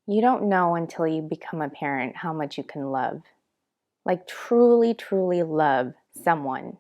You don't know until you become a parent how much you can love. Like truly, truly love someone.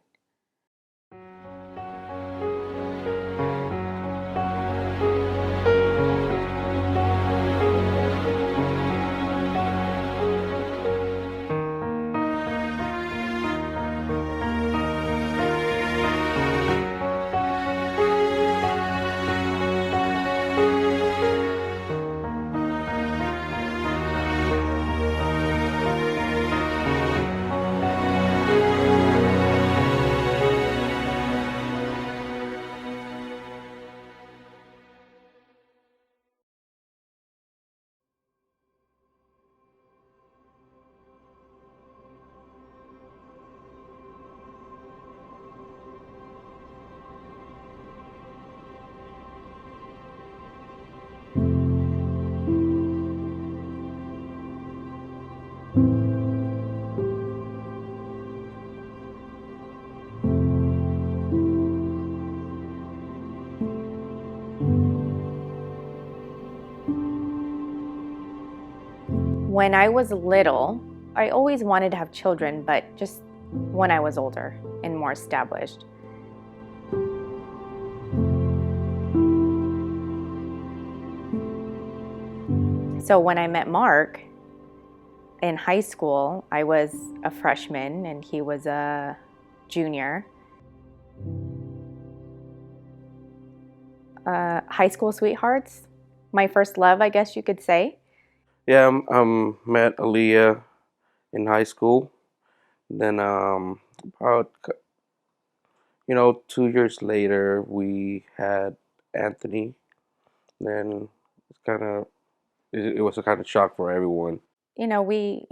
When I was little, I always wanted to have children, but just when I was older and more established. So when I met Mark in high school, I was a freshman and he was a junior. High school sweethearts, my first love, I guess you could say. Yeah, met Aaliyah in high school. Then about 2 years later, we had Anthony. Then it's kind of it was a kind of shock for everyone. You know, we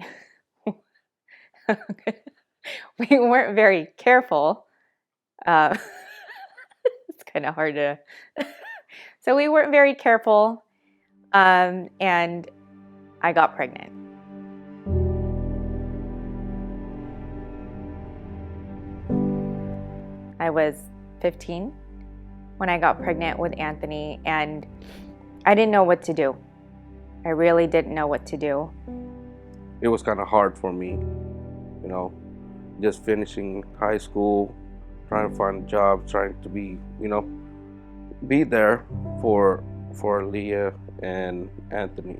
we weren't very careful. Uh, it's kind of hard to. So we weren't very careful, and I got pregnant. I was 15 when I got pregnant with Anthony, and I didn't know what to do. I really didn't know what to do. It was kind of hard for me, just finishing high school, trying to find a job, trying to be there for Leah and Anthony.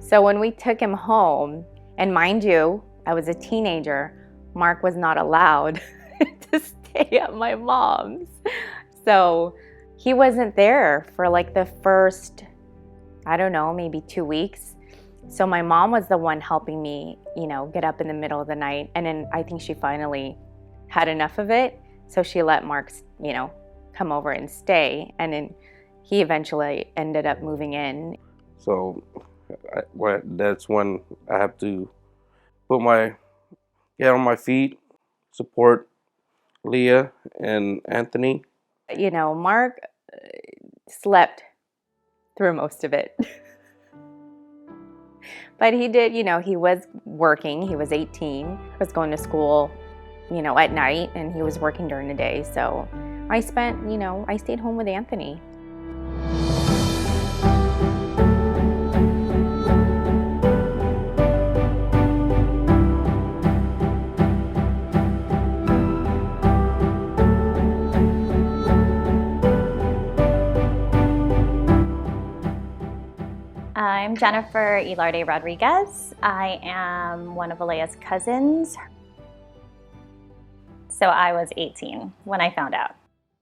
So when we took him home, and mind you, I was a teenager, Mark was not allowed to stay at my mom's. So he wasn't there for like the first, I don't know, maybe 2 weeks. So my mom was the one helping me, get up in the middle of the night. And then I think she finally had enough of it. So she let Mark, come over and stay. And then he eventually ended up moving in. So that's when I have to get on my feet, support Leah and Anthony. Mark slept through most of it. But he did, he was working. He was 18, was going to school, at night, and he was working during the day. So I stayed home with Anthony. I'm Jennifer Ilarde Rodriguez. I am one of Alea's cousins. So I was 18 when I found out.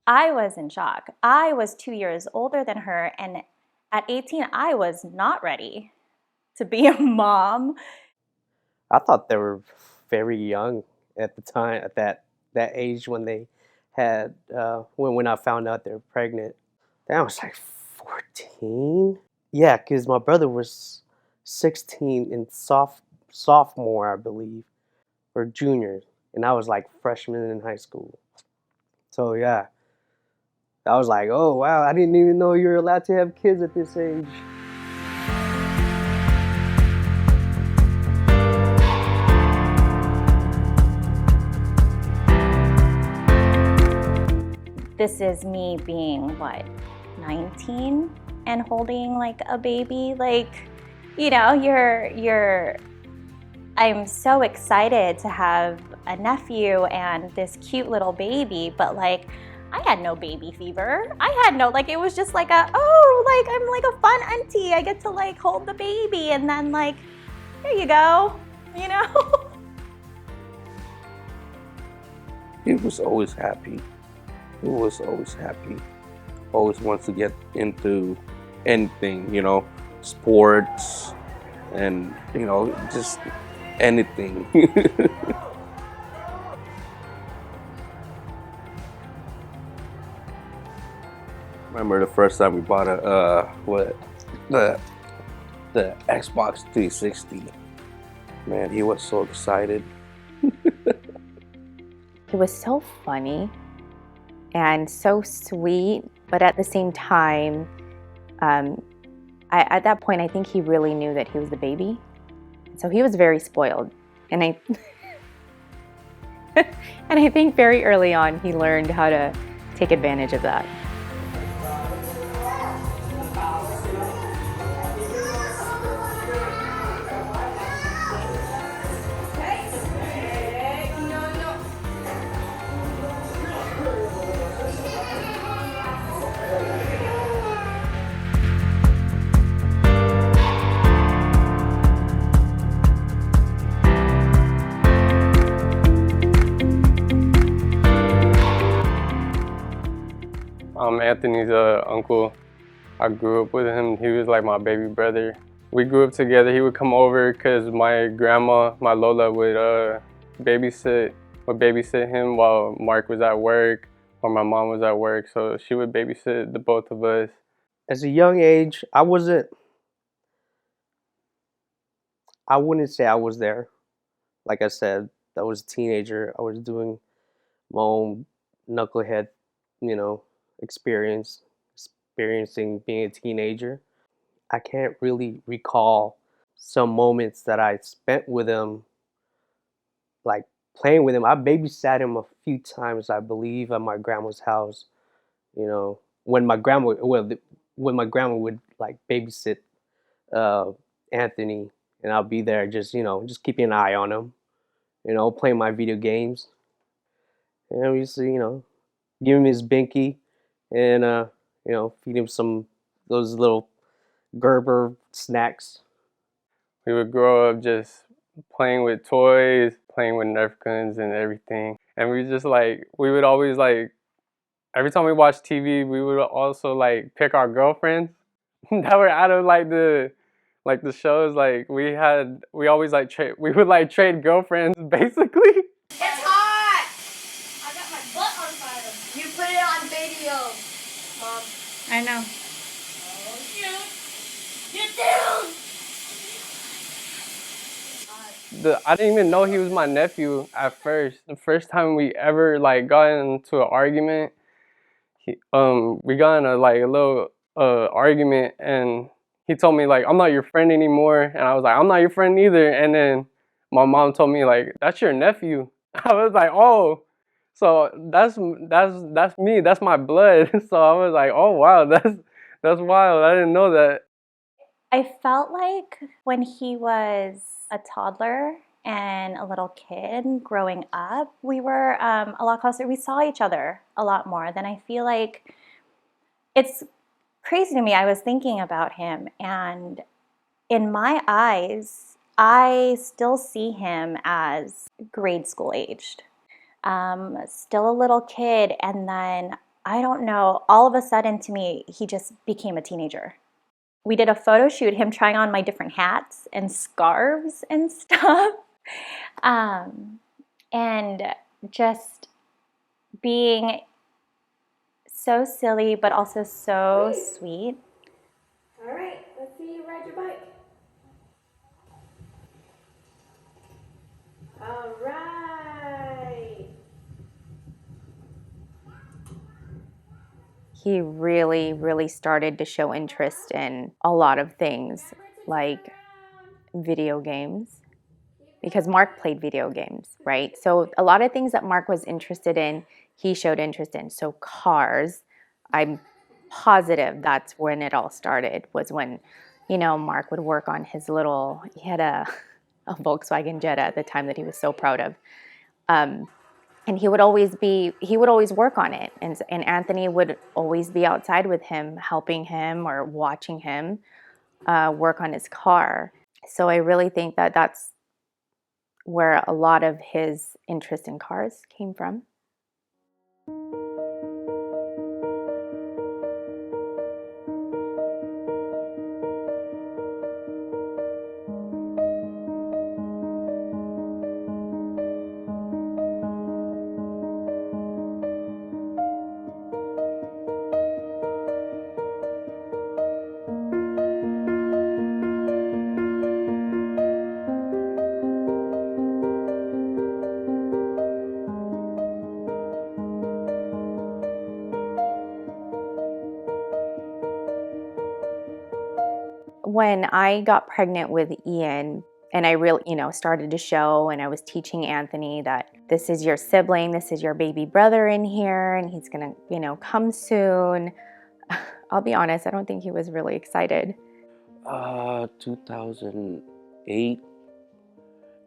I was in shock. I was 2 years older than her, and at 18, I was not ready to be a mom. I thought they were very young at the time, at that age when they had, when I found out they were pregnant. That was like 14. Yeah, because my brother was 16 and sophomore, I believe, or junior, and I was like freshman in high school. So yeah, I was like, oh wow, I didn't even know you were allowed to have kids at this age. this is me being, what, 19 and holding like a baby. Like, you know, I'm so excited to have a nephew and this cute little baby, but like, I had no baby fever. I had no, like, it was just like oh, like, I'm like a fun auntie. I get to like hold the baby and then like, here you go, you know? He was always happy. He was always happy. Always wants to get into anything, you know, sports and, you know, just anything. Remember the first time we bought the Xbox 360. Man, he was so excited. He was so funny and so sweet, but at the same time, at that point, I think he really knew that he was the baby. So he was very spoiled. And I think very early on, he learned how to take advantage of that. I'm Anthony's uncle. I grew up with him. He was like my baby brother. We grew up together. He would come over because my grandma, my Lola, would babysit him while Mark was at work or my mom was at work. So she would babysit the both of us. As a young age, I wouldn't say I was there. Like I said, I was a teenager. I was doing my own knucklehead, you know, experiencing being a teenager. I can't really recall some moments that I spent with him, like playing with him. I babysat him a few times, I believe, at my grandma's house. You know, when my grandma, when my grandma would like babysit uh, Anthony, and I'll be there just, you know, just keeping an eye on him. You know, playing my video games. And we used to, you know, give him his binky, and you know, feed him some those little Gerber snacks. We would grow up just playing with toys, playing with Nerf guns and everything. And we just like, we would always like, every time we watched TV, we would also like pick our girlfriends that were out of like the shows. Like we always like we would like trade girlfriends basically. It's hot! I got my butt on fire. You put it on video, Mom. I know. Oh, shoot. You do! I didn't even know he was my nephew at first. The first time we ever like got into an argument, we got in a little argument, and he told me like, I'm not your friend anymore, and I was like, I'm not your friend either. And then my mom told me like, that's your nephew. I was like, oh, so that's me, that's my blood. So I was like, oh wow, that's wild. I didn't know that. I felt like when he was a toddler and a little kid growing up, we were a lot closer. We saw each other a lot more than I feel like. It's crazy to me. I was thinking about him, and in my eyes, I still see him as grade school aged, still a little kid. And then, I don't know, all of a sudden to me, he just became a teenager. We did a photo shoot, him trying on my different hats and scarves and stuff. And just being so silly, but also so sweet. All right, let's see you ride your bike. All right. He really, really started to show interest in a lot of things, like video games, because Mark played video games, right? So a lot of things that Mark was interested in, he showed interest in. So cars, I'm positive that's when it all started, was when, Mark would work on his little, he had a Volkswagen Jetta at the time that he was so proud of. And he would always work on it. And Anthony would always be outside with him, helping him or watching him work on his car. So I really think that that's where a lot of his interest in cars came from. When I got pregnant with Ian, and I really, started to show, and I was teaching Anthony that this is your sibling, this is your baby brother in here, and he's gonna, come soon. I'll be honest, I don't think he was really excited. 2008.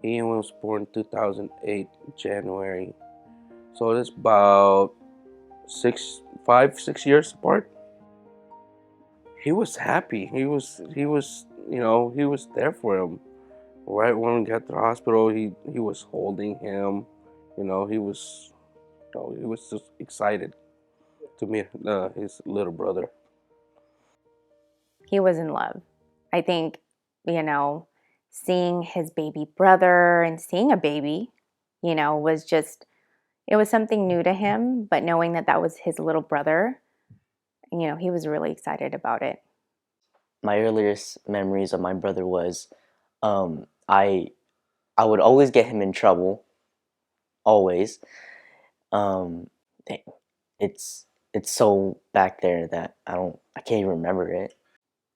Ian was born 2008 January. So that's about 6 years apart. He was happy. He was there for him. Right when we got to the hospital, he was holding him. He was just excited to meet his little brother. He was in love. I think, seeing his baby brother and seeing a baby, was just, it was something new to him, but knowing that that was his little brother, he was really excited about it. My earliest memories of my brother was I would always get him in trouble, always. It's so back there that I can't even remember it.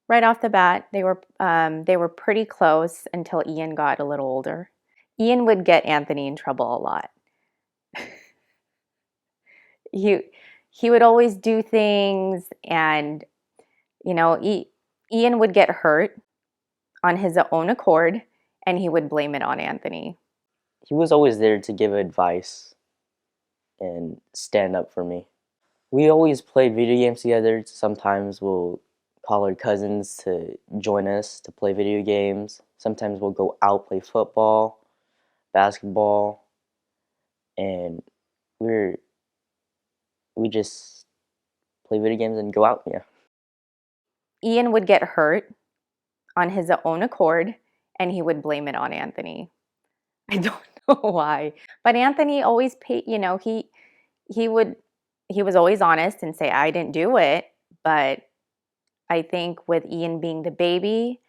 Right off the bat, they were pretty close until Ian got a little older. Ian would get Anthony in trouble a lot. He would always do things, and Ian would get hurt on his own accord, and he would blame it on Anthony. He was always there to give advice and stand up for me. We always played video games together. Sometimes we'll call our cousins to join us to play video games. Sometimes we'll go out, play football, basketball, and we just play video games and go out. Yeah. Ian would get hurt on his own accord, and he would blame it on Anthony. I don't know why, but Anthony always paid. He was always honest and say, I didn't do it. But I think with Ian being the baby,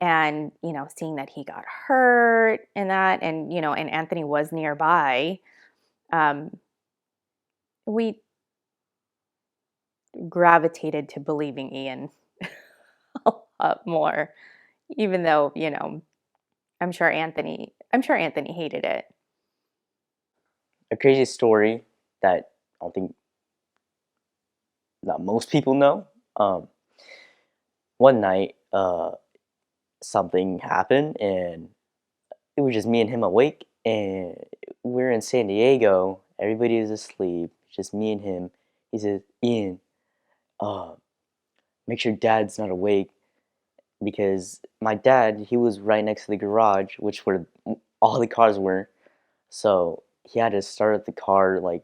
and seeing that he got hurt and that, and and Anthony was nearby, we gravitated to believing Ian a lot more, even though I'm sure Anthony hated it. A crazy story that I don't think that most people know. One night, something happened, and it was just me and him awake, and we're in San Diego. Everybody is asleep, just me and him. He says, Ian, make sure Dad's not awake, because my dad, he was right next to the garage, which where all the cars were. So he had to start up the car like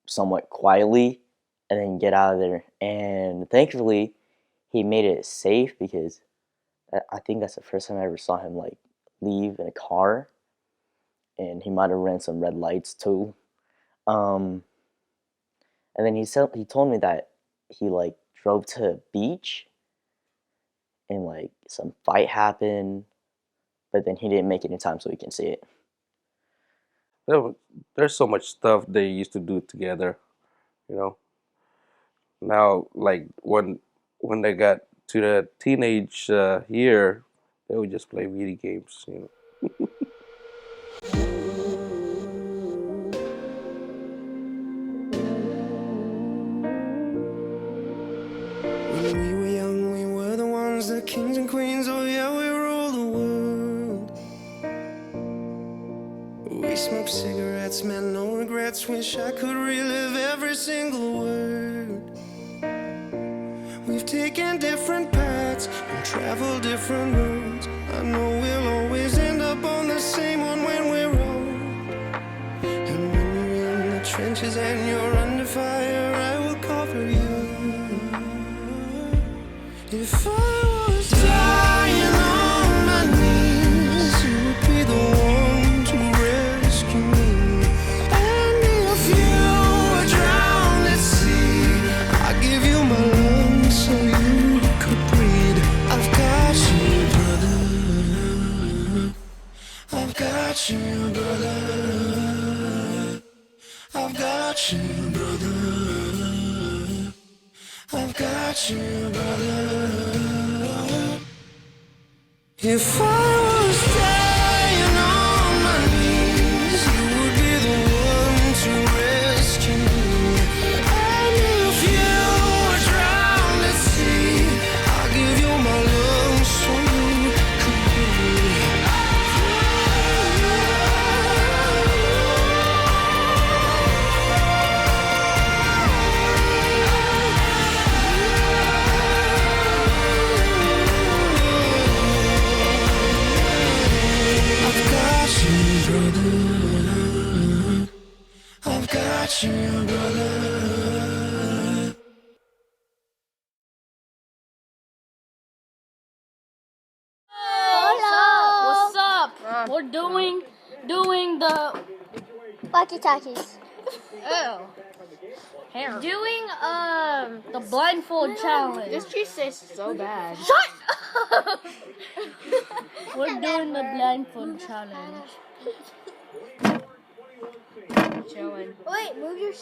somewhat quietly and then get out of there. And thankfully, he made it safe, because I think that's the first time I ever saw him like leave in a car. And he might have ran some red lights too. And then he told me that he like drove to a beach and like some fight happened, but then he didn't make it in time so we can see it. There's so much stuff they used to do together. Now, like when they got to the teenage year, they would just play video games. kings and queens, oh yeah, we rule the world. We smoke cigarettes, man, no regrets. Wish I could relive every single word. We've taken different paths and traveled different roads. I know we'll always end up on the same one when we're old. And when you're in the trenches and you're under fire, I will cover you. If I was dying on my knees, you would be the one to rescue me. And if you were drowned at sea, I'd give you my lungs so you could breathe. I've got you, brother. I've got you, brother. I've got you, brother. I've got you, brother. If I was dying on my knees, you would be the one to rescue me. And if you were drowned at sea, I'll give you my lungs so you could breathe. I've got you, brother. I've got you, brother. What's up? We're doing the Walkie-talkies. doing the blindfold challenge. This cheese tastes so bad. Shut up! We're doing the blindfold challenge. Chilling. Wait, move your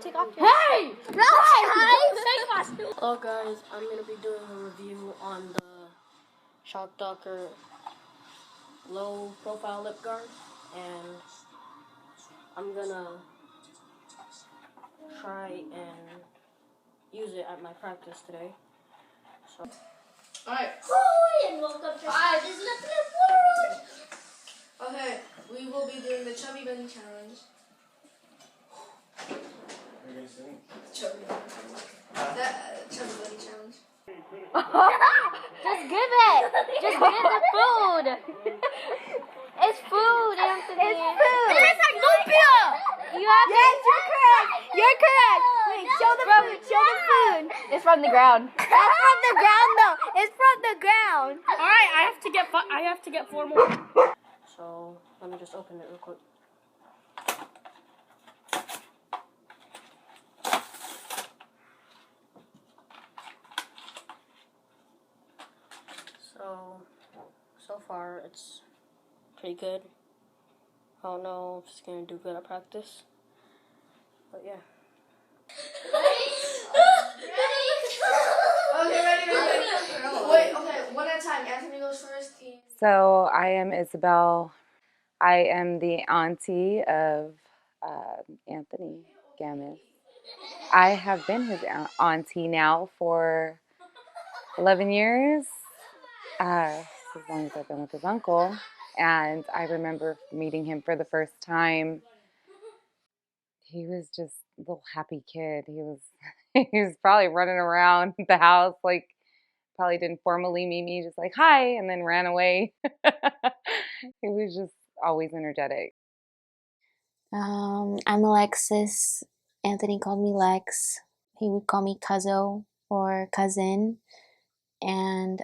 take off your Hey! guys. Hello guys, I'm gonna be doing a review on the Shock Docker low profile lip guard, and I'm gonna try and use it at my practice today. So. Alright. And welcome to Okay, we will be doing the chubby bunny challenge. Chubby bunny challenge. Chubby bunny challenge. Just give it! Just give the food! It's food, Anthony. It's food! It tastes like lumpia! You have Yes, you're correct. You're correct. Wait, show the food. Show the food. It's from the ground. It's from the ground, though. It's from the ground. Alright, I have to get 4 more. So, let me just open it real quick. So far it's pretty good. I don't know if it's gonna do good at practice, but yeah. Okay, ready. Wait, okay, one at a time. Anthony goes first. So I am Isabel. I am the auntie of Anthony Gamis. I have been his auntie now for 11 years, as long as I've been with his uncle. And I remember meeting him for the first time. He was just a little happy kid. He was he was probably running around the house, like probably didn't formally meet me, just like hi, and then ran away. He was just always energetic. I'm Alexis. Anthony called me Lex. He would call me Cuzzo or cousin. And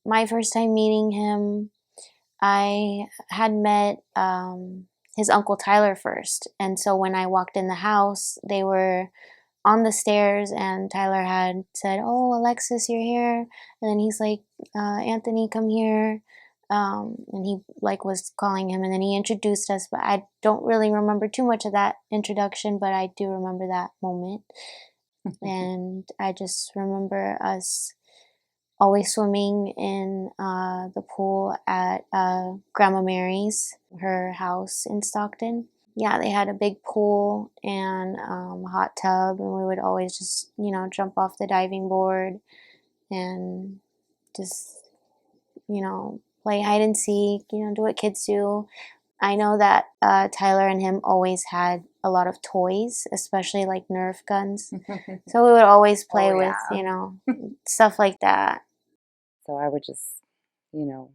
my first time meeting him, I had met his uncle Tyler first. And so when I walked in the house, they were on the stairs and Tyler had said, "Oh, Alexis, you're here." And then he's like, "Anthony, come here." And he like was calling him, and then he introduced us, but I don't really remember too much of that introduction, but I do remember that moment. And I just remember us always swimming in the pool at Grandma Mary's, her house in Stockton. Yeah, they had a big pool and a hot tub, and we would always just, jump off the diving board and just, play hide and seek, do what kids do. I know that Tyler and him always had a lot of toys, especially like Nerf guns. So we would always play with, stuff like that. So I would just,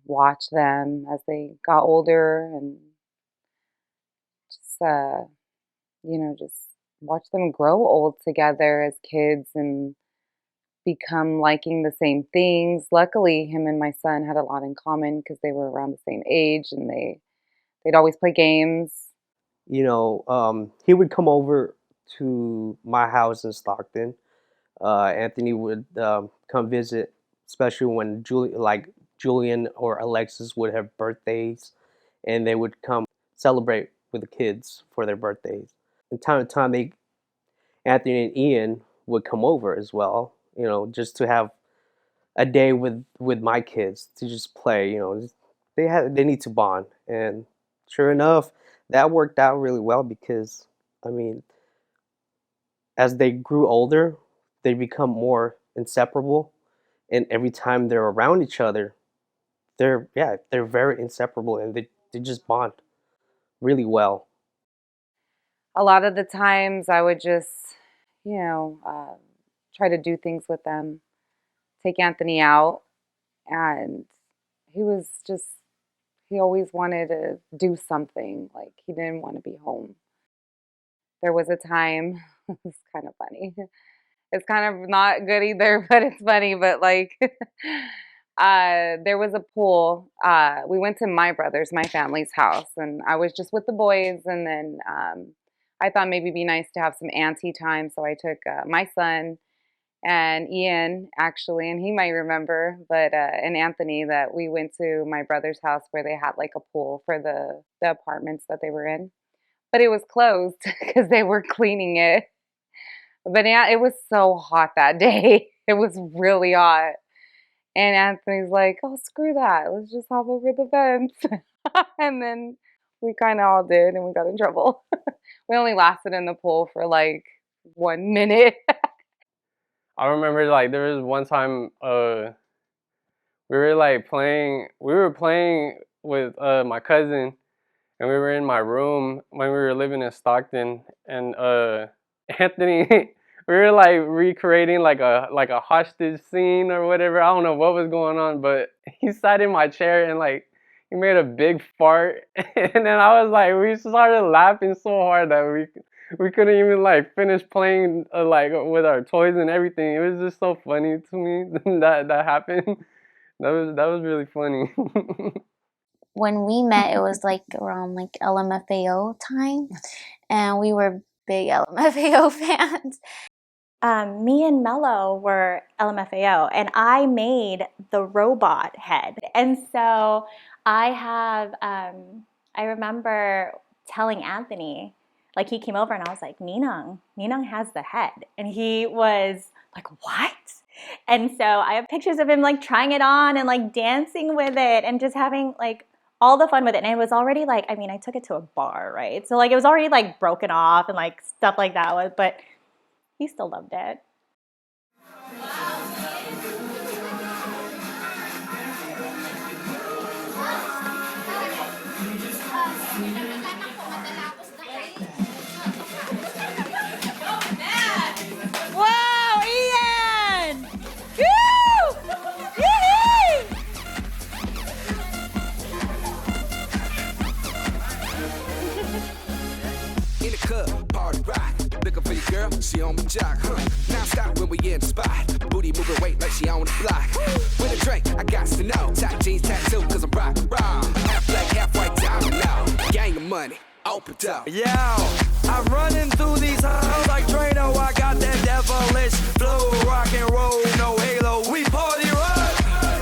watch them as they got older and just, just watch them grow old together as kids and become liking the same things. Luckily, him and my son had a lot in common because they were around the same age and they'd always play games. He would come over to my house in Stockton. Anthony would come visit, especially when Julian or Alexis would have birthdays, and they would come celebrate with the kids for their birthdays. From time to time, Anthony and Ian would come over as well. Just to have a day with my kids to just play. They need to bond, and sure enough, that worked out really well because I mean, as they grew older, they become more inseparable, and every time they're around each other, they're very inseparable, and they just bond really well. A lot of the times I would just, try to do things with them, take Anthony out, and he was just, he always wanted to do something. Like he didn't want to be home. There was a time, it's kind of funny. It's kind of not good either, but it's funny. But like, there was a pool. We went to my family's house, and I was just with the boys. And then I thought maybe it'd be nice to have some auntie time. So I took my son and Ian, actually, and he might remember, but and Anthony, that we went to my brother's house where they had like a pool for the apartments that they were in. But it was closed because they were cleaning it. But yeah, it was so hot that day. It was really hot. And Anthony's like, oh, screw that. Let's just hop over the fence. And then we kind of all did, and we got in trouble. We only lasted in the pool for like 1 minute. I remember like there was one time we were playing with my cousin, and we were in my room when we were living in Stockton, and Anthony, we were like recreating like a hostage scene or whatever. I don't know what was going on, but he sat in my chair and like he made a big fart, and then I was like, we started laughing so hard that we couldn't even like finish playing like with our toys and everything. It was just so funny to me that happened. That was really funny. When we met, it was like around like LMFAO time, and we were big LMFAO fans. Me and Mello were LMFAO, and I made the robot head. And so I remember telling Anthony, like he came over and I was like, Ninang has the head. And he was like, what? And so I have pictures of him like trying it on and like dancing with it and just having like all the fun with it. And it was already like, I mean, I took it to a bar, right? So like it was already like broken off and like stuff like that, but he still loved it. Wow, Ian! Woo! Yee-hee! In the club, party rock. Looking for your girl, she on my jock. Now stop when we in the spot. Booty moving weight like she on the block. With a drink, I got to know. Tight jeans, tattoo, cause I'm rock, raw. Half black, half white, diamond now. Gang of money, open up. Yeah, I'm running through these halls like Drano. I got that devilish flow, rock and roll, no halo. We party rock.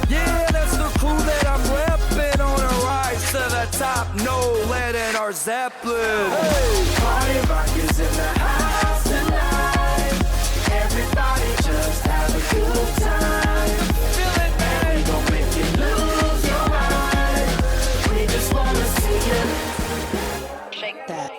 Yeah, that's the crew that I'm repping on a rise to the top. No lead in our Zeppelin. Hey, party rock is in the house tonight. Everybody just have a good time. Feel it, man. We gon' make you lose your mind. We just wanna see you shake that.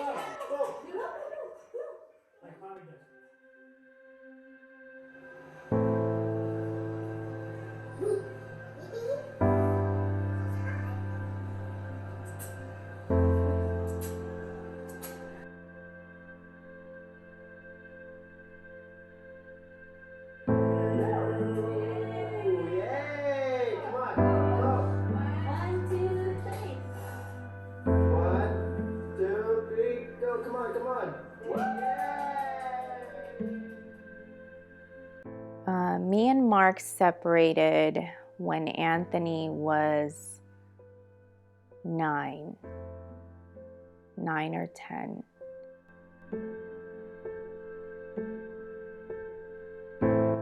and Mark separated when Anthony was 9 or 10.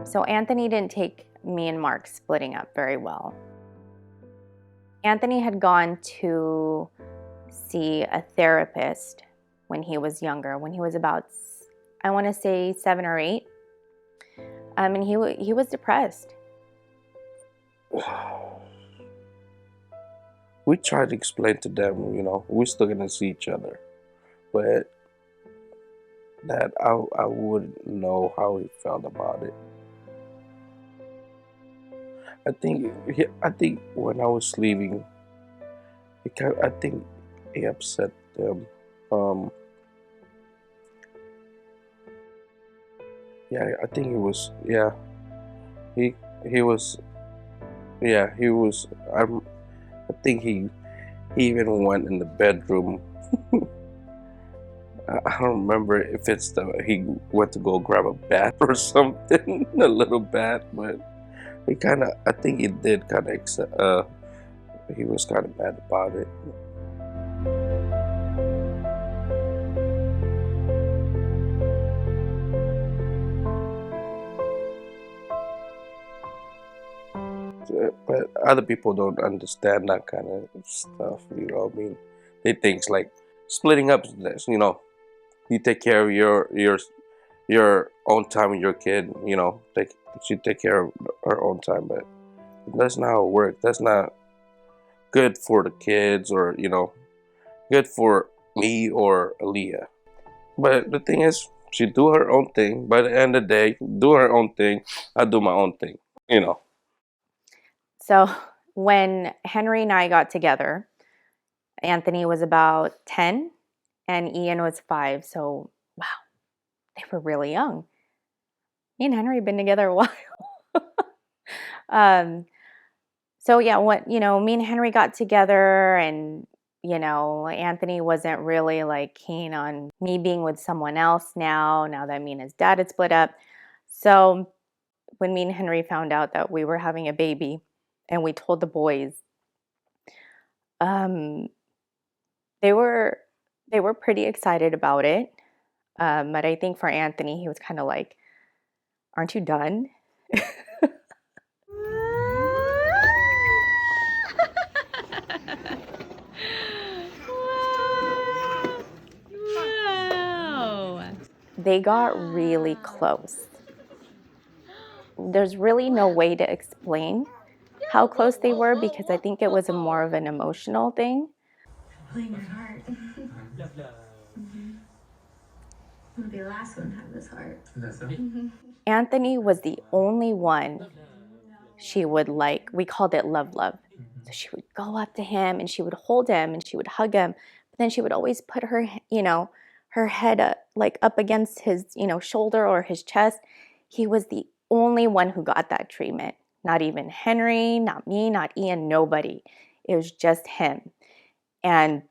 So Anthony didn't take me and Mark splitting up very well. Anthony had gone to see a therapist when he was younger, when he was about, I want to say 7 or 8. And he was depressed. We tried to explain to them, we're still gonna see each other, but that I wouldn't know how he felt about it. I think when I was leaving, I think he upset them. Yeah, I think he was. Yeah, he was. Yeah, he was. I think he even went in the bedroom. I don't remember if he went to go grab a bat or something, a little bat, but I think he did kind of he was kind of mad about it. But other people don't understand that kind of stuff, I mean, they think it's like splitting up, you take care of your own time with your kid, she take care of her own time, but that's not how it works. That's not good for the kids or, good for me or Aaliyah. But the thing is, she do her own thing. By the end of the day, do her own thing. I do my own thing, So when Henry and I got together, Anthony was about 10 and Ian was 5. So, wow, they were really young. Me and Henry had been together a while. So yeah, me and Henry got together, and Anthony wasn't really like keen on me being with someone else now that me and his dad had split up. So when me and Henry found out that we were having a baby and we told the boys, they were pretty excited about it. But I think for Anthony, he was kind of like, aren't you done? They got really close. There's really no way to explain how close they were because I think it was more of an emotional thing. Playing your heart. I'm gonna be the last one to have this heart. Is that so? Anthony was the only one she would like. We called it love. So she would go up to him and she would hold him and she would hug him. But then she would always put her, her head up against his, shoulder or his chest. He was the only one who got that treatment. Not even Henry, not me, not Ian, nobody. It was just him. And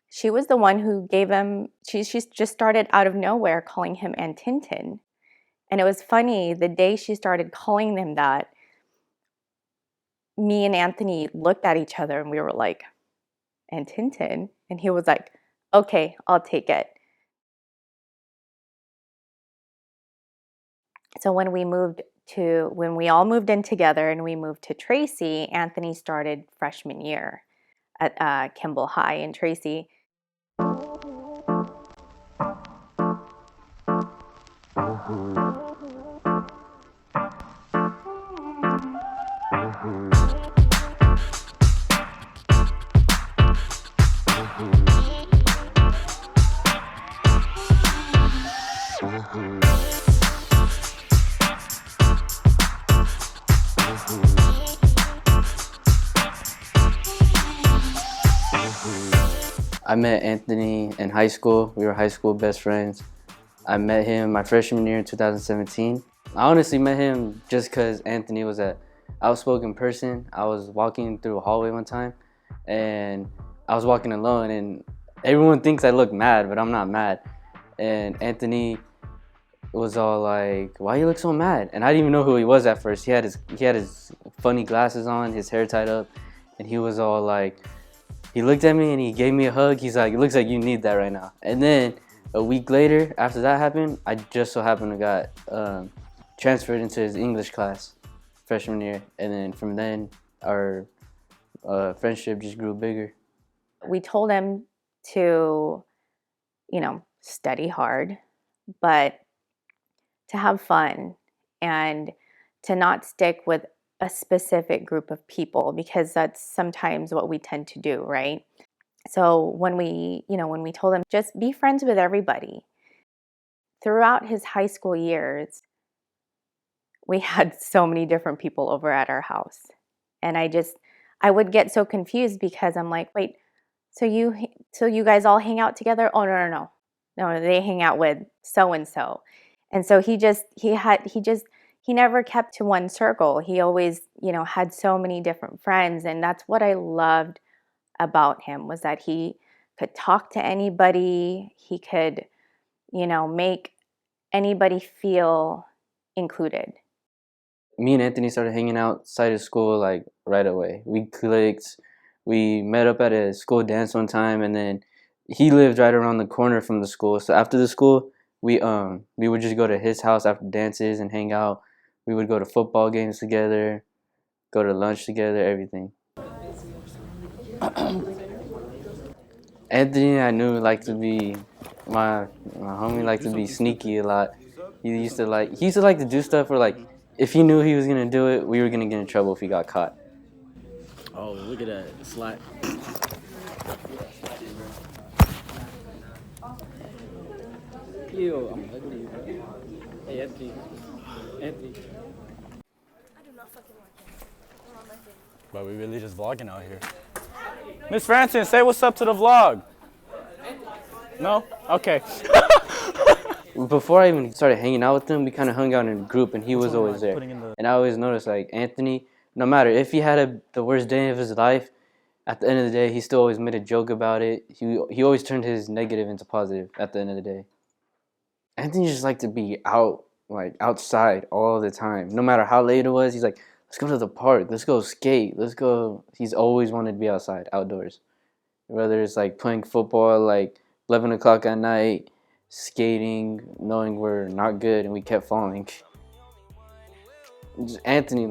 she was the one who gave him, she just started out of nowhere calling him Antintin. And it was funny, the day she started calling him that, me and Anthony looked at each other and we were like, Antintin? And he was like, okay, I'll take it. So when we all moved in together and we moved to Tracy, Anthony started freshman year at Kimball High in Tracy. I met Anthony in high school. We were high school best friends. I met him my freshman year in 2017. I honestly met him just because Anthony was an outspoken person. I was walking through a hallway one time and I was walking alone and everyone thinks I look mad, but I'm not mad. And Anthony was all like, "Why you look so mad?" And I didn't even know who he was at first. He had his funny glasses on, his hair tied up, and he was all like, he looked at me and he gave me a hug. He's like, "It looks like you need that right now." And then a week later, after that happened, I just so happened to got transferred into his English class freshman year, and then from then our friendship just grew bigger. We told him to, study hard, but to have fun and to not stick with a specific group of people, because that's sometimes what we tend to do, right? So when we told him just be friends with everybody, throughout his high school years, we had so many different people over at our house. And I would get so confused because I'm like, wait, so you guys all hang out together? Oh, no. No, they hang out with so-and-so. And so he never kept to one circle. He always, had so many different friends. And that's what I loved about him, was that he could talk to anybody. He could, make anybody feel included. Me and Anthony started hanging outside of school like right away. We clicked. We met up at a school dance one time, and then he lived right around the corner from the school. So after the school, we would just go to his house after dances and hang out. We would go to football games together, go to lunch together, everything. Anthony, I knew liked to be my homie liked to be sneaky a lot. He used to like to do stuff where, like, if he knew he was gonna do it, we were gonna get in trouble if he got caught. Oh, look at that slide. Yo, I'm ugly. Hey, Anthony. But we really just vlogging out here. Miss Franson, say what's up to the vlog. No? Okay. Before I even started hanging out with him, we kind of hung out in a group, and he was always there. And I always noticed, like, Anthony, no matter if he had the worst day of his life, at the end of the day, he still always made a joke about it. He always turned his negative into positive at the end of the day. Anthony just liked to be out, like, outside all the time. No matter how late it was, he's like, let's go to the park, let's go skate, let's go. He's always wanted to be outside, outdoors. Whether it's, like, playing football, like, 11 o'clock at night, skating, knowing we're not good and we kept falling. Anthony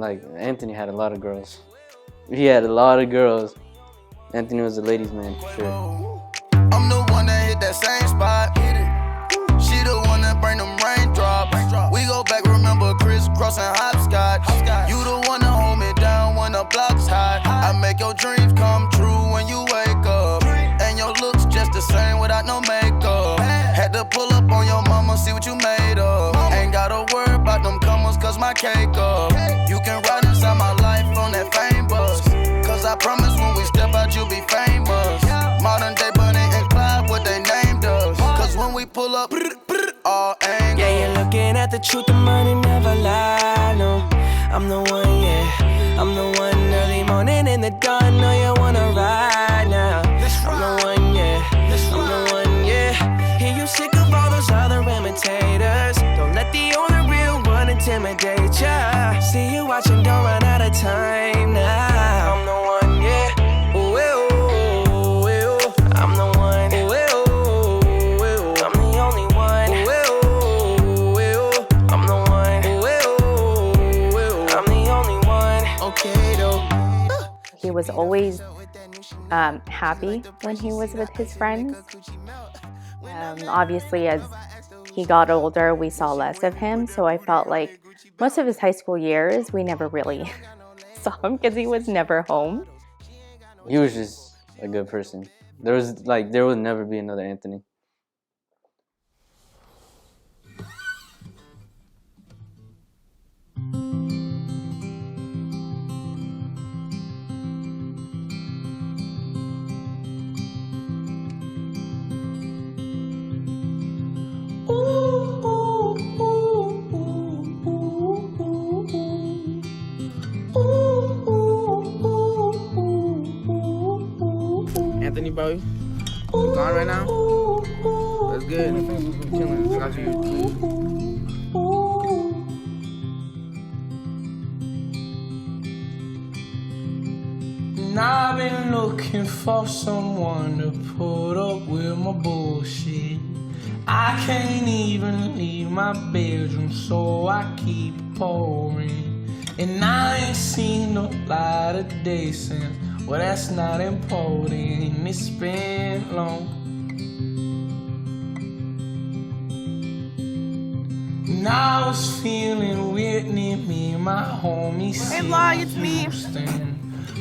had a lot of girls. He had a lot of girls. Anthony was a ladies' man for sure. I'm the one that hit that same spot. She the one that bring them raindrops. We go back, remember crisscrossing hopscotch. You the one that hold me down when the block's hot. I make your dreams come true when you wake up. And your looks just the same without no makeup. Had to pull up on your mama, see what you made of. Ain't gotta worry about them comers, cause my cake up. You can ride inside my life on that fame bus. Cause I promise when we step out, you'll be famous. Modern day Bunny and Clyde, what they named us. Cause when we pull up, all angles. Yeah, you're looking at the truth, the money never lie, no. I'm the one, yeah. I'm the one early morning in the dawn, know you wanna ride now. I'm the one, yeah. I'm the one, yeah. Hear you sick of all those other imitators. Don't let the only real one intimidate ya. See you watching, don't run out of time now. I'm the one, yeah. Ooh, ooh, ooh, ooh. I'm the one. Ooh, ooh, ooh. I'm the only one. Ooh, ooh, ooh. I'm the one. Ooh, ooh, ooh. I'm the only one. Okay, though. He was always happy when he was with his friends. Obviously, as he got older, we saw less of him, so I felt like most of his high school years, we never really saw him because he was never home. He was just a good person. There would never be another Anthony. Anthony, bro, you gone right now? That's good. Chilling. Got you. And I've been looking for someone to put up with my bullshit. I can't even leave my bedroom, so I keep pouring. And I ain't seen no light of day since, well, that's not important. It's been long. And I was feeling Whitney, me and my homies. Hey vlog, it's me.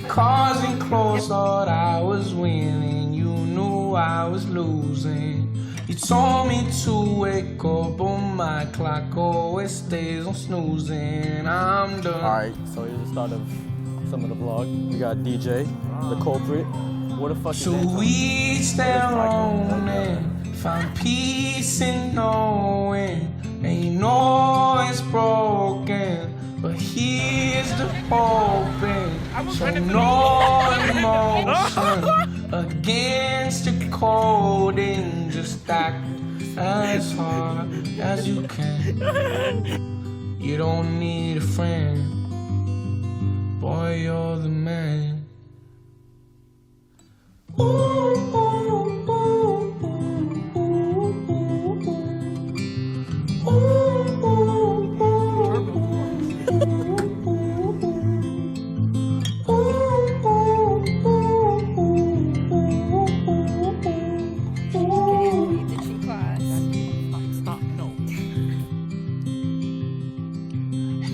Cars and clothes, thought I was winning. You knew I was losing. You told me to wake up, but my clock always stays on snoozing. I'm done. Alright, so here's the start of some of the vlog. We got DJ, the culprit. What the fuck is So Anton? each their own and find peace in knowing. And you know it's broken, but here's the hoping. So no emotion against the coding. Just act as hard as you can. You don't need a friend, boy, you're the man.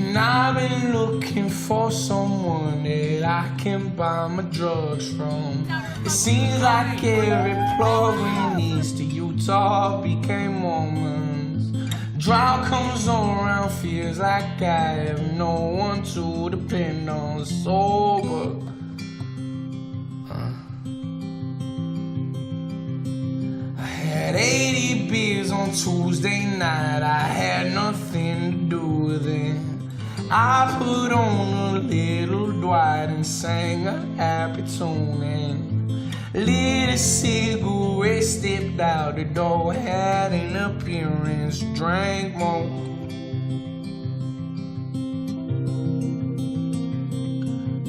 And I've been looking for someone that I can buy my drugs from. It seems like every plug we needs to Utah became Mormons. Drought comes on around, feels like I have no one to depend on. Sober. I had 80 beers on Tuesday night. I had nothing to do with it. I put on a little Dwight and sang a happy tune and lit a cigarette, stepped out the door, had an appearance, drank more.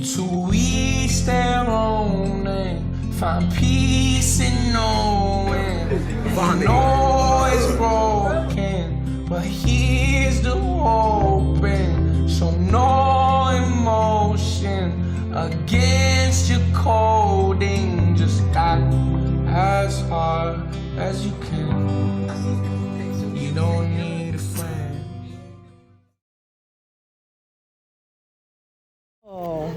To each their own and find peace in knowing. I know it's broken, but here's the hoping. So no emotion against your coding. Just act as hard as you can. You don't need a friend. Oh,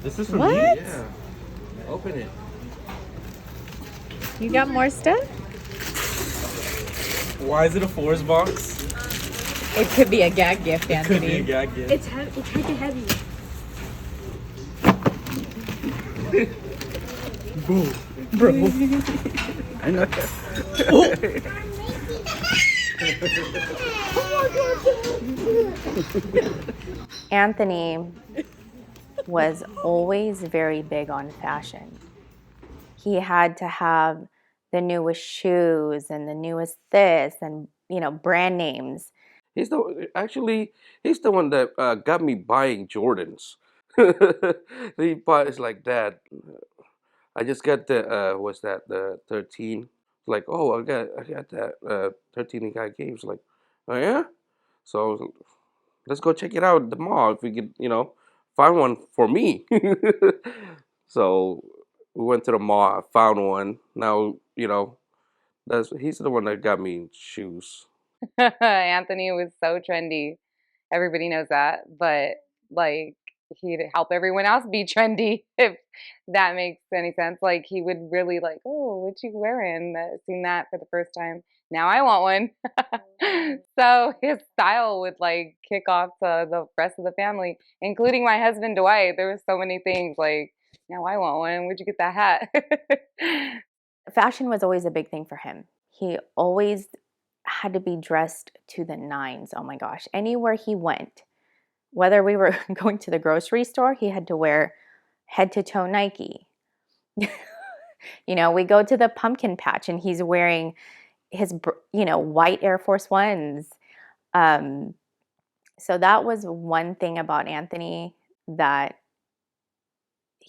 this is for What? me? Yeah. Open it. You got more stuff? Why is it a Force box? It could be a gag gift, It could be a Anthony. gag gift. It's heavy. It's kind of heavy. Boo. Bro. I know. Anthony was always very big on fashion. He had to have the newest shoes and the newest this and, brand names. He's the one that got me buying Jordans. He buys like that. I just got the 13. Like, oh, I got that 13 the guy gave. It's like, oh yeah. So let's go check it out at the mall if we could, find one for me. So we went to the mall. I found one. Now, he's the one that got me shoes. Anthony was so trendy. Everybody knows that. But like he'd help everyone else be trendy, if that makes any sense. Like he would really like, oh, what you wearing? Seen that for the first time. Now I want one. So his style would like kick off to the rest of the family, including my husband Dwight. There were so many things like, now I want one. Where'd you get that hat? Fashion was always a big thing for him. He always had to be dressed to the nines. Oh my gosh. Anywhere he went, whether we were going to the grocery store, he had to wear head to toe Nike. We go to the pumpkin patch and he's wearing his, white Air Force Ones. So that was one thing about Anthony that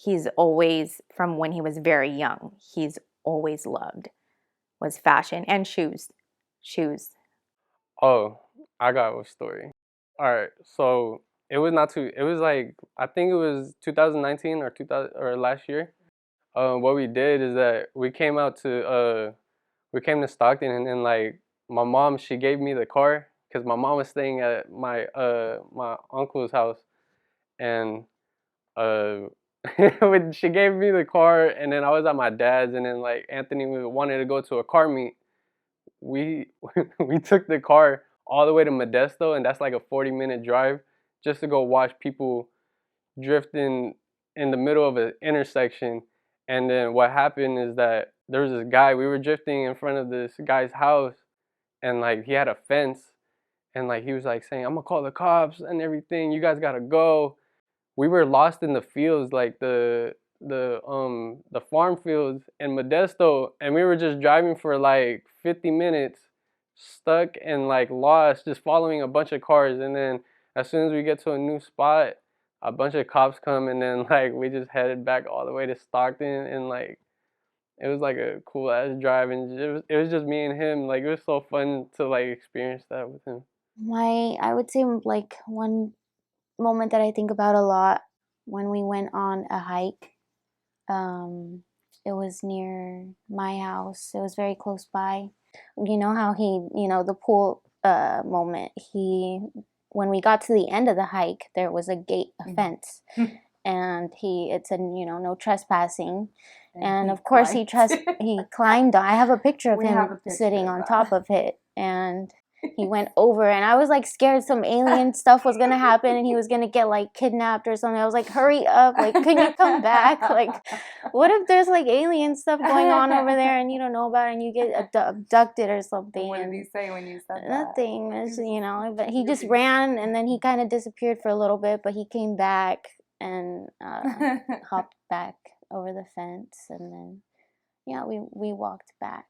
he's always, from when he was very young, he's always loved was fashion and shoes. Oh, I got a story. All right, so it was like, I think it was 2019 or 2000 or last year. What we did is that we came to Stockton, and then like my mom, she gave me the car because my mom was staying at my uncle's house, and when she gave me the car, and then I was at my dad's, and then like Anthony wanted to go to a car meet. We we took the car all the way to Modesto, and that's like a 40-minute drive just to go watch people drifting in the middle of an intersection. And then what happened is that there was this guy, we were drifting in front of this guy's house, and like he had a fence, and like he was like saying, "I'm gonna call the cops and everything, you guys gotta go." We were lost in the fields, like the farm fields in Modesto, and we were just driving for like 50 minutes, stuck and like lost, just following a bunch of cars. And then as soon as we get to a new spot, a bunch of cops come, and then like we just headed back all the way to Stockton, and like it was like a cool ass drive, and it was just me and him. Like it was so fun to like experience that with him. I would say like one moment that I think about a lot, when we went on a hike. It was near my house. It was very close by. You know how the pool moment, when we got to the end of the hike, there was a gate, a fence, and it said, no trespassing. And of course he climbed on. I have a picture of him sitting on top of it, and he went over, and I was like scared some alien stuff was gonna happen, and he was gonna get like kidnapped or something. I was like, hurry up, like, can you come back? Like, what if there's like alien stuff going on over there and you don't know about it, and you get abducted or something? What did he say when you said that? Nothing, but he just ran, and then he kind of disappeared for a little bit, but he came back and hopped back over the fence, and then we walked back.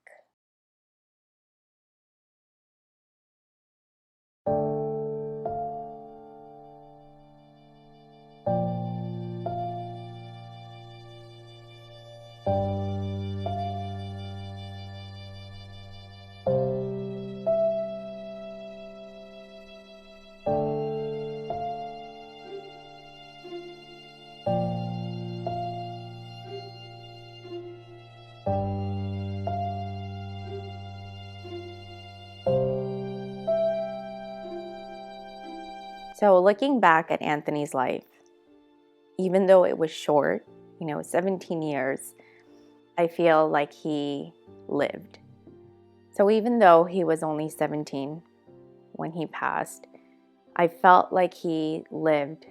So looking back at Anthony's life, even though it was short, 17 years, I feel like he lived. So even though he was only 17 when he passed, I felt like he lived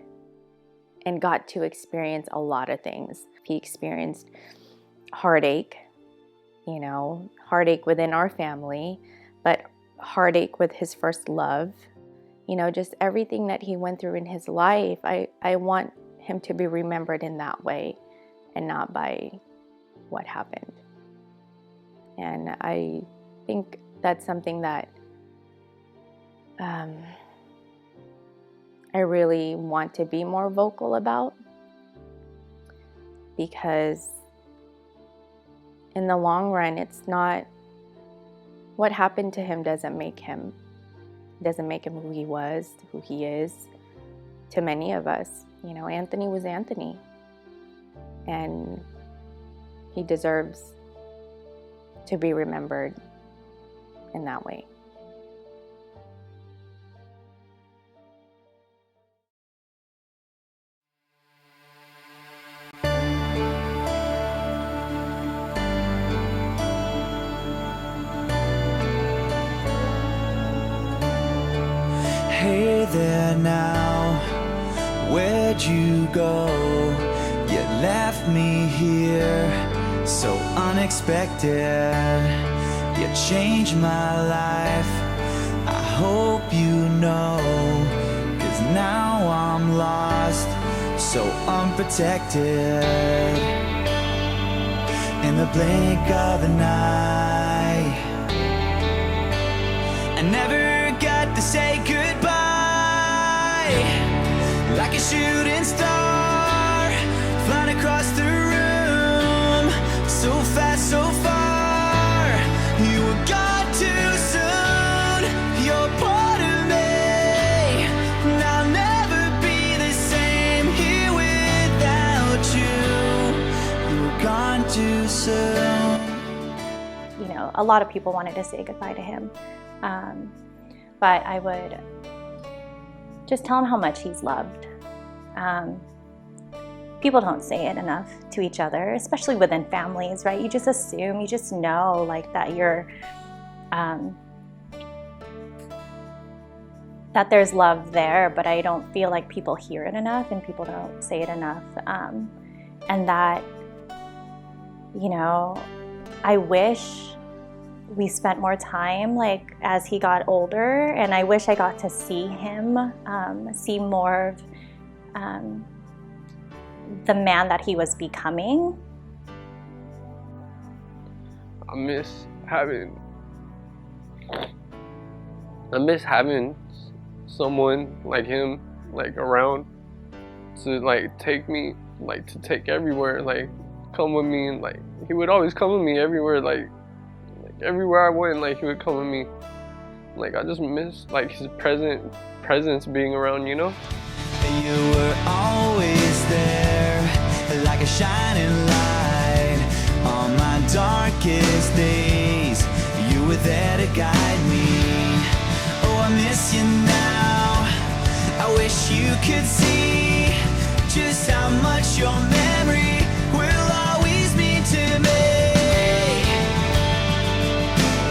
and got to experience a lot of things. He experienced heartache, heartache within our family, but heartache with his first love. Just everything that he went through in his life, I want him to be remembered in that way and not by what happened. And I think that's something that I really want to be more vocal about, because in the long run, it's not what happened to him doesn't make him who he was, who he is to many of us. Anthony was Anthony, and he deserves to be remembered in that way. Hey there now, where'd you go? You left me here so unexpected. You changed my life, I hope you know, 'cause now I'm lost, so unprotected. In the blink of an eye, I never got to say goodbye. Like a shooting star, flying across the a lot of people wanted to say goodbye to him. But I would just tell him how much he's loved. People don't say it enough to each other, especially within families, right? You just assume, you just know like that you're, that there's love there, but I don't feel like people hear it enough and people don't say it enough. And that, you know, I wish we spent more time like as he got older, and I wish I got to see him, see more of the man that he was becoming. I miss having someone like him, like around, to like take me, like to take everywhere, like come with me, and like he would always come with me everywhere, like everywhere I went, like he would come with me. Like I just miss like his presence being around, you know? You were always there, like a shining light on my darkest days. You were there to guide me. Oh, I miss you now. I wish you could see just how much your memory will always mean to me.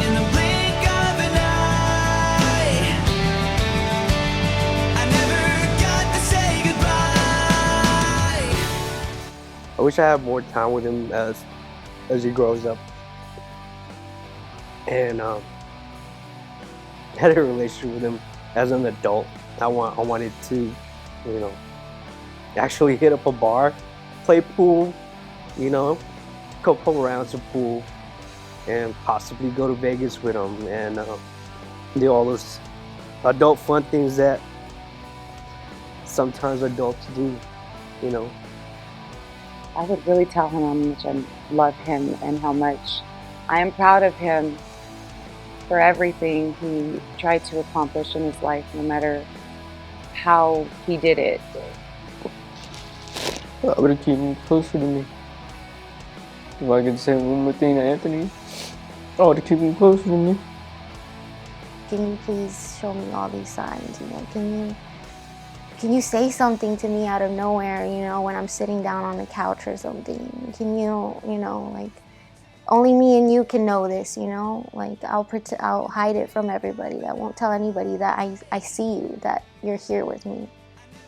In the blink of an eye, I never got to say goodbye. I wish I had more time with him as he grows up, and had a relationship with him as an adult. I wanted to, you know, actually hit up a bar, play pool, you know, couple rounds of pool, and possibly go to Vegas with him and do all those adult fun things that sometimes adults do, you know. I would really tell him how much I love him and how much I am proud of him for everything he tried to accomplish in his life, no matter how he did it. I would keep him closer to me. If I could say one more thing to Anthony, I would keep him closer to me. Can you please show me all these signs? You know, can you say something to me out of nowhere? You know, when I'm sitting down on the couch or something. Can you know, like only me and you can know this. You know, like I'll hide it from everybody. I won't tell anybody that I see you, that you're here with me.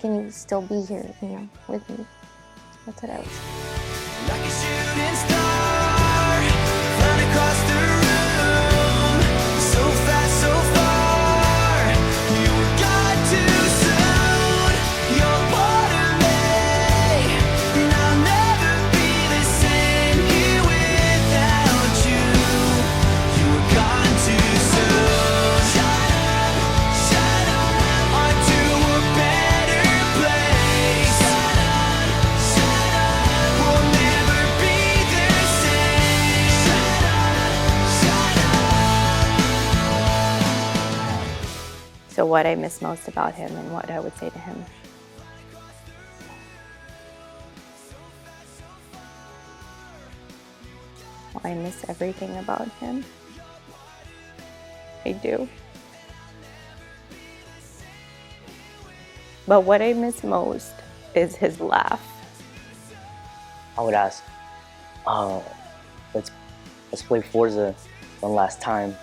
Can you still be here, you know, with me? That's what I was saying. Like a shooting star, flying across the room, so fast, so far. You were gone too soon. You're part of me, and I'll never be the same here without you. You were gone too soon. Shine on to a better place. Shine on, we'll never be the same. Shine on. So what I miss most about him and what I would say to him. Well, I miss everything about him. I do. But what I miss most is his laugh. I would ask, let's play Forza one last time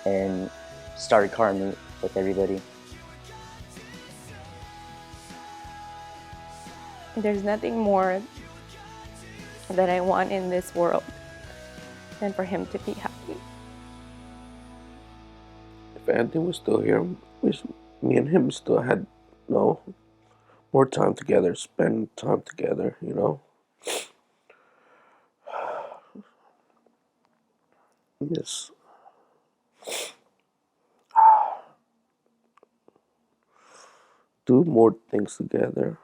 and start a car meet with everybody. There's nothing more that I want in this world than for him to be happy. If Anthony was still here, me and him still had, you know, more time together, spend time together, you know. Yes. Do more things together.